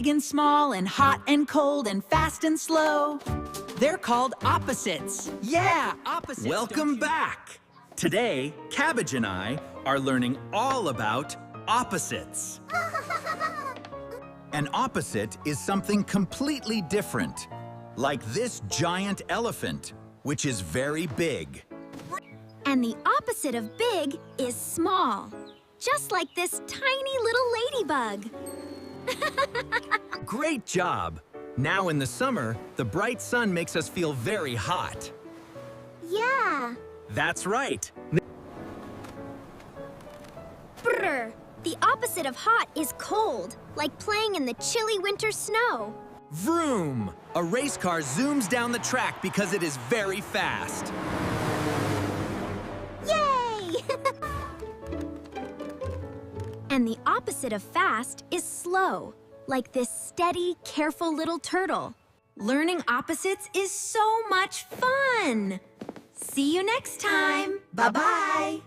big and small, and hot and cold, and fast and slow. They're called opposites. Yeah, opposites. Welcome back! Today, Cabbage and I are learning all about opposites. An opposite is something completely different, like this giant elephant, which is very big. And the opposite of big is small, just like this tiny little ladybug. Great job! Now in the summer, the bright sun makes us feel very hot. Yeah. That's right. Brr. The opposite of hot is cold, like playing in the chilly winter snow. Vroom! A race car zooms down the track because it is very fast. Yay! And the opposite of fast is slow, like this steady, careful little turtle. Learning opposites is so much fun. See you next time. Bye-bye.